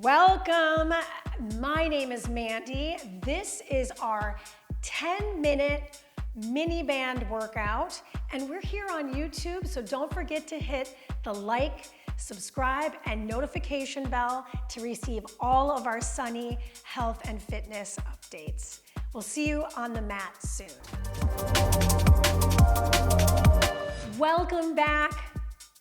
Welcome. My name is Mandee. This is our 10-minute mini band workout, and we're here on YouTube, so don't forget to hit the like, subscribe, and notification bell to receive all of our sunny health and fitness updates. We'll see you on the mat soon. Welcome back.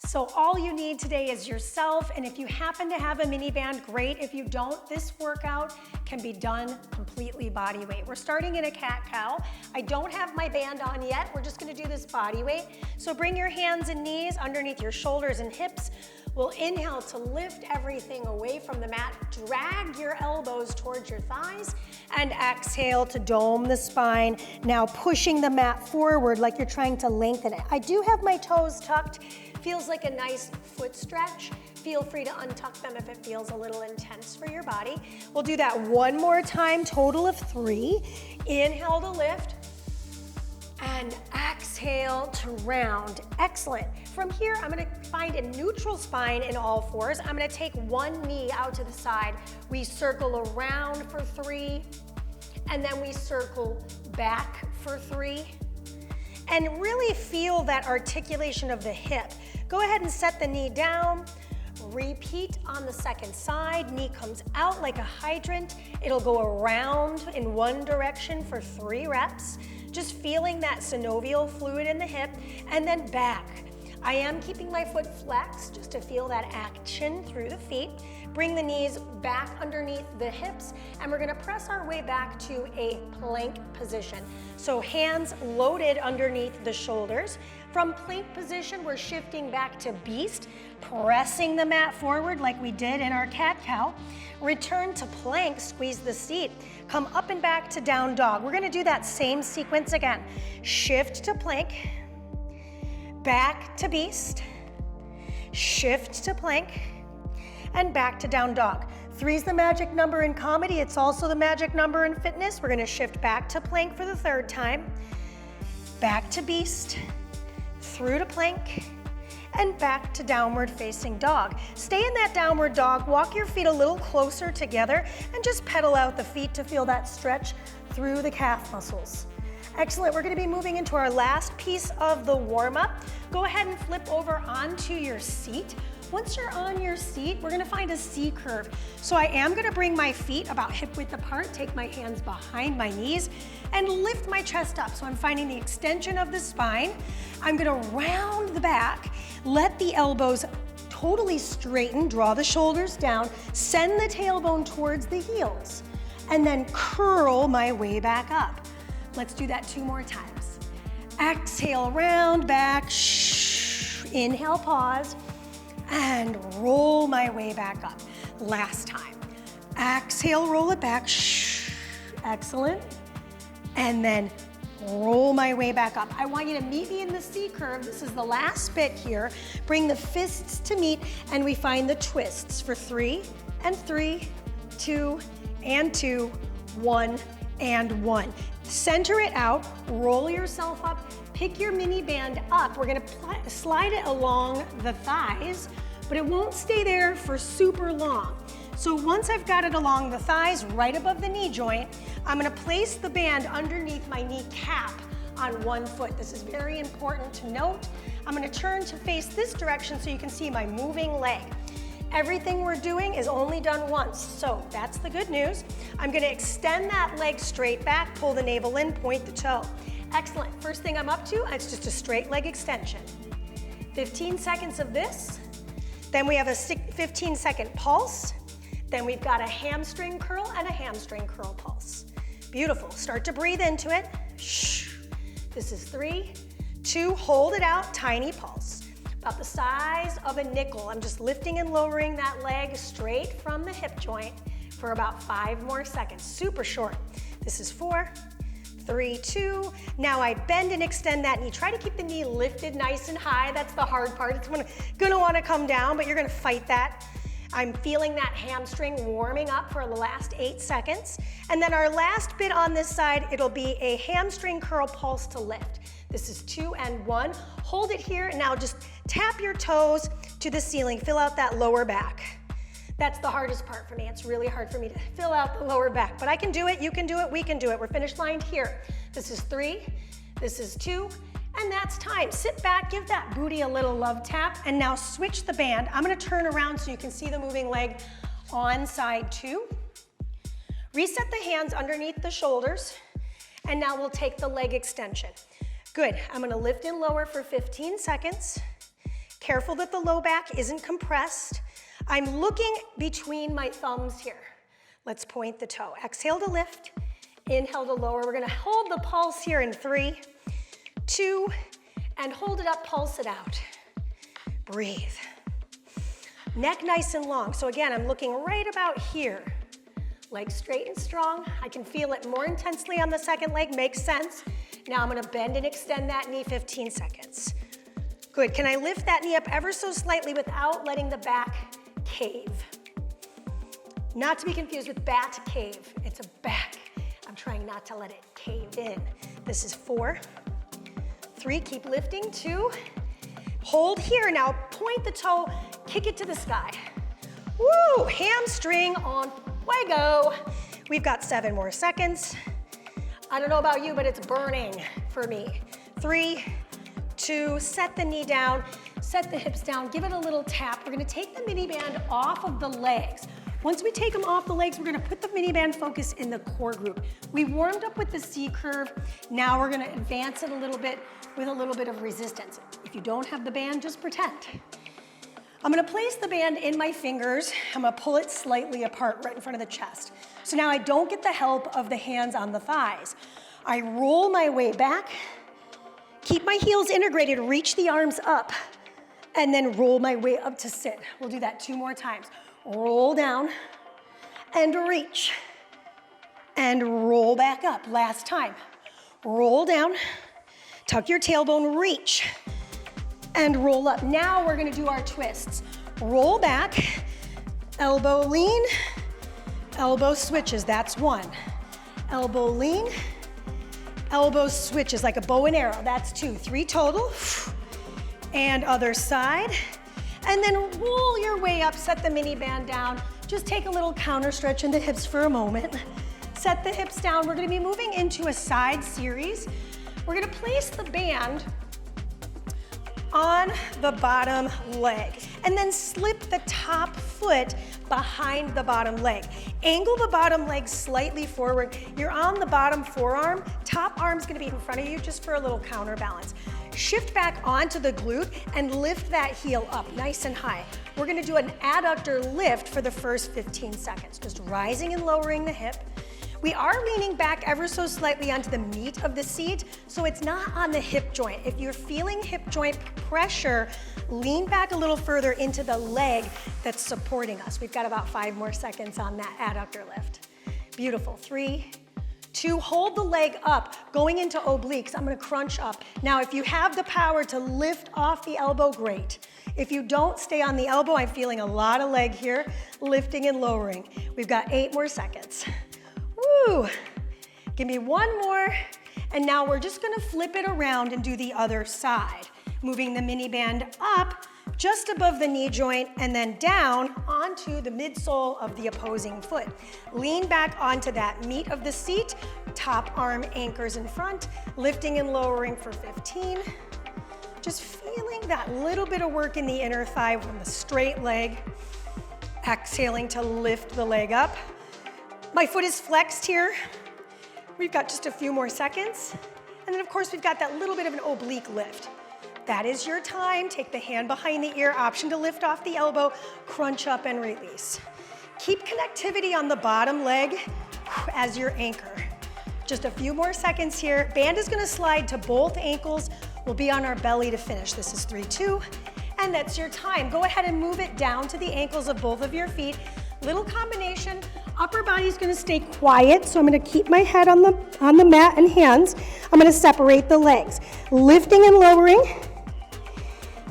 So all you need today is yourself, and if you happen to have a mini band, great. If you don't, this workout can be done completely body weight. We're starting in a cat-cow. I don't have my band on yet. We're just gonna do this body weight. So bring your hands and knees underneath your shoulders and hips. We'll inhale to lift everything away from the mat. Drag your elbows towards your thighs, and exhale to dome the spine. Now pushing the mat forward like you're trying to lengthen it. I do have my toes tucked. Feels like a nice foot stretch. Feel free to untuck them if it feels a little intense for your body. We'll do that one more time, total of 3. Inhale to lift, and exhale to round. Excellent. From here, I'm gonna find a neutral spine in all fours. I'm gonna take one knee out to the side. We circle around for 3, and then we circle back for 3. And really feel that articulation of the hip. Go ahead and set the knee down. Repeat on the second side. Knee comes out like a hydrant. It'll go around in one direction for 3 reps. Just feeling that synovial fluid in the hip, and then back. I am keeping my foot flexed just to feel that action through the feet. Bring the knees back underneath the hips, and we're gonna press our way back to a plank position. So hands loaded underneath the shoulders. From plank position, we're shifting back to beast, pressing the mat forward like we did in our cat-cow. Return to plank, squeeze the seat. Come up and back to down dog. We're gonna do that same sequence again. Shift to plank, back to beast, shift to plank, and back to down dog. 3 is the magic number in comedy. It's also the magic number in fitness. We're gonna shift back to plank for the 3rd time, back to beast, through to plank, and back to downward facing dog. Stay in that downward dog. Walk your feet a little closer together and just pedal out the feet to feel that stretch through the calf muscles. Excellent. We're going to be moving into our last piece of the warm-up. Go ahead and flip over onto your seat. Once you're on your seat, we're going to find a C curve. So I am going to bring my feet about hip width apart, take my hands behind my knees, and lift my chest up. So I'm finding the extension of the spine. I'm going to round the back, let the elbows totally straighten, draw the shoulders down, send the tailbone towards the heels, and then curl my way back up. Let's do that 2 more times. Exhale, round back, inhale, pause, and roll my way back up. Last time. Exhale, roll it back, excellent. And then roll my way back up. I want you to meet me in the C curve. This is the last bit here. Bring the fists to meet, and we find the twists for 3 and 3, 2 and 2, 1 and 1. Center it out, roll yourself up, pick your mini band up. We're gonna slide it along the thighs, but it won't stay there for super long. So once I've got it along the thighs, right above the knee joint, I'm gonna place the band underneath my knee cap on one foot. This is very important to note. I'm gonna turn to face this direction so you can see my moving leg. Everything we're doing is only done once, so that's the good news. I'm gonna extend that leg straight back, pull the navel in, point the toe. Excellent. First thing I'm up to, it's just a straight leg extension. 15 seconds of this. Then we have a 15-second pulse. Then we've got a hamstring curl and a hamstring curl pulse. Beautiful. Start to breathe into it. This is 3, 2, hold it out, tiny pulse. About the size of a nickel. I'm just lifting and lowering that leg straight from the hip joint for about 5 more seconds. Super short. This is 4, 3, 2. Now I bend and extend that knee. Try to keep the knee lifted nice and high. That's the hard part. It's gonna wanna come down, but you're gonna fight that. I'm feeling that hamstring warming up for the last 8 seconds. And then our last bit on this side, it'll be a hamstring curl pulse to lift. This is 2 and 1. Hold it here, and now just tap your toes to the ceiling. Fill out that lower back. That's the hardest part for me. It's really hard for me to fill out the lower back, but I can do it, you can do it, we can do it. We're finish lined here. This is 3, this is 2, and that's time. Sit back, give that booty a little love tap, and now switch the band. I'm gonna turn around so you can see the moving leg on side 2. Reset the hands underneath the shoulders, and now we'll take the leg extension. Good, I'm gonna lift and lower for 15 seconds. Careful that the low back isn't compressed. I'm looking between my thumbs here. Let's point the toe. Exhale to lift, inhale to lower. We're gonna hold the pulse here in 3, 2, and hold it up, pulse it out. Breathe. Neck nice and long. So again, I'm looking right about here. Legs straight and strong. I can feel it more intensely on the second leg, makes sense. Now I'm gonna bend and extend that knee 15 seconds. Good, can I lift that knee up ever so slightly without letting the back cave? Not to be confused with bat cave, it's a back. I'm trying not to let it cave in. This is 4, 3, keep lifting, 2, hold here, now point the toe, kick it to the sky. Woo, hamstring on fuego. We've got 7 more seconds. I don't know about you, but it's burning for me. 3, 2, set the knee down, set the hips down, give it a little tap. We're gonna take the mini band off of the legs. Once we take them off the legs, we're gonna put the mini band focus in the core group. We warmed up with the C curve. Now we're gonna advance it a little bit with a little bit of resistance. If you don't have the band, just pretend. I'm gonna place the band in my fingers. I'm gonna pull it slightly apart right in front of the chest. So now I don't get the help of the hands on the thighs. I roll my way back, keep my heels integrated, reach the arms up, and then roll my way up to sit. We'll do that 2 more times. Roll down and reach and roll back up. Last time. Roll down, tuck your tailbone, reach, and roll up. Now we're gonna do our twists. Roll back, elbow lean, elbow switches, that's 1. Elbow lean, elbow switches like a bow and arrow, that's 2. 3 total. And other side. And then roll your way up, set the mini band down. Just take a little counter stretch in the hips for a moment. Set the hips down. We're gonna be moving into a side series. We're gonna place the band on the bottom leg and then slip the top foot behind the bottom leg. Angle the bottom leg slightly forward. You're on the bottom forearm. Top arm's gonna be in front of you just for a little counterbalance. Shift back onto the glute and lift that heel up nice and high. We're gonna do an adductor lift for the first 15 seconds, just rising and lowering the hip. We are leaning back ever so slightly onto the meat of the seat, so it's not on the hip joint. If you're feeling hip joint pressure, lean back a little further into the leg that's supporting us. We've got about 5 more seconds on that adductor lift. Beautiful, 3, 2, hold the leg up, going into obliques. I'm gonna crunch up. Now, if you have the power to lift off the elbow, great. If you don't, stay on the elbow. I'm feeling a lot of leg here, lifting and lowering. We've got 8 more seconds. Woo! Give me 1 more, and now we're just gonna flip it around and do the other side. Moving the mini band up, just above the knee joint, and then down onto the midsole of the opposing foot. Lean back onto that meat of the seat, top arm anchors in front, lifting and lowering for 15. Just feeling that little bit of work in the inner thigh from the straight leg. Exhaling to lift the leg up. My foot is flexed here. We've got just a few more seconds. And then of course we've got that little bit of an oblique lift. That is your time. Take the hand behind the ear, option to lift off the elbow, crunch up and release. Keep connectivity on the bottom leg as your anchor. Just a few more seconds here. Band is gonna slide to both ankles. We'll be on our belly to finish. This is 3, 2, and that's your time. Go ahead and move it down to the ankles of both of your feet. Little combination. Upper body's gonna stay quiet, so I'm gonna keep my head on the mat and hands. I'm gonna separate the legs. Lifting and lowering.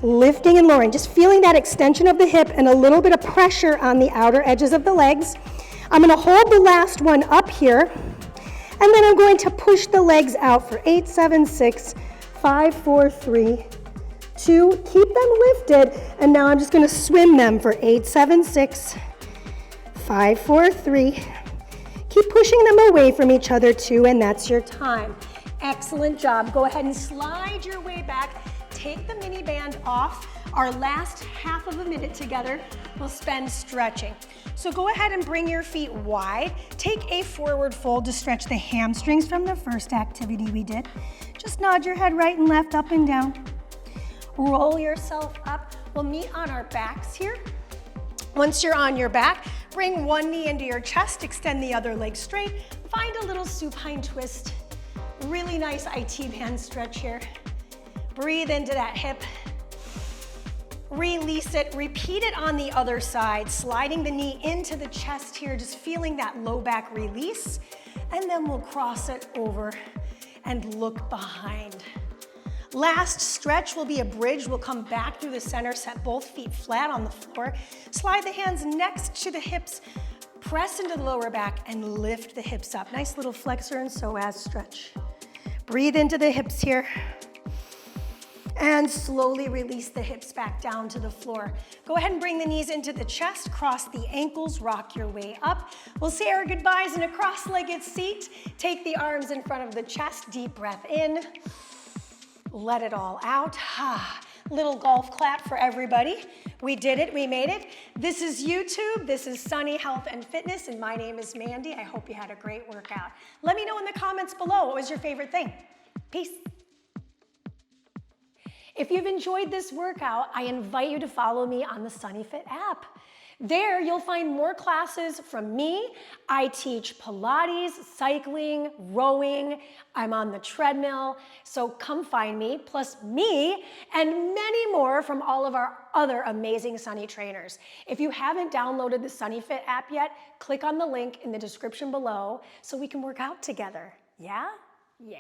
Lifting and lowering, just feeling that extension of the hip and a little bit of pressure on the outer edges of the legs. I'm gonna hold the last one up here, and then I'm going to push the legs out for 8, 7, 6, 5, 4, 3, 2. Keep them lifted, and now I'm just gonna swim them for 8, 7, 6, 5, 4, 3. Keep pushing them away from each other too, and that's your time. Excellent job. Go ahead and slide your way back. Take the mini band off. Our last half of a minute together we'll spend stretching. So go ahead and bring your feet wide. Take a forward fold to stretch the hamstrings from the first activity we did. Just nod your head right and left, up and down. Roll yourself up. We'll meet on our backs here. Once you're on your back, bring one knee into your chest, extend the other leg straight. Find a little supine twist. Really nice IT band stretch here. Breathe into that hip. Release it. Repeat it on the other side, sliding the knee into the chest here, just feeling that low back release. And then we'll cross it over and look behind. Last stretch will be a bridge. We'll come back through the center, set both feet flat on the floor. Slide the hands next to the hips, press into the lower back and lift the hips up. Nice little flexor and psoas stretch. Breathe into the hips here. And slowly release the hips back down to the floor. Go ahead and bring the knees into the chest, cross the ankles, rock your way up. We'll say our goodbyes in a cross-legged seat. Take the arms in front of the chest, deep breath in. Let it all out. Little golf clap for everybody. We did it, we made it. This is YouTube, this is Sunny Health and Fitness, and my name is Mandee. I hope you had a great workout. Let me know in the comments below, what was your favorite thing? Peace. If you've enjoyed this workout, I invite you to follow me on the SunnyFit app. There, you'll find more classes from me. I teach Pilates, cycling, rowing. I'm on the treadmill. So come find me, plus me, and many more from all of our other amazing Sunny trainers. If you haven't downloaded the SunnyFit app yet, click on the link in the description below so we can work out together. Yeah? Yeah.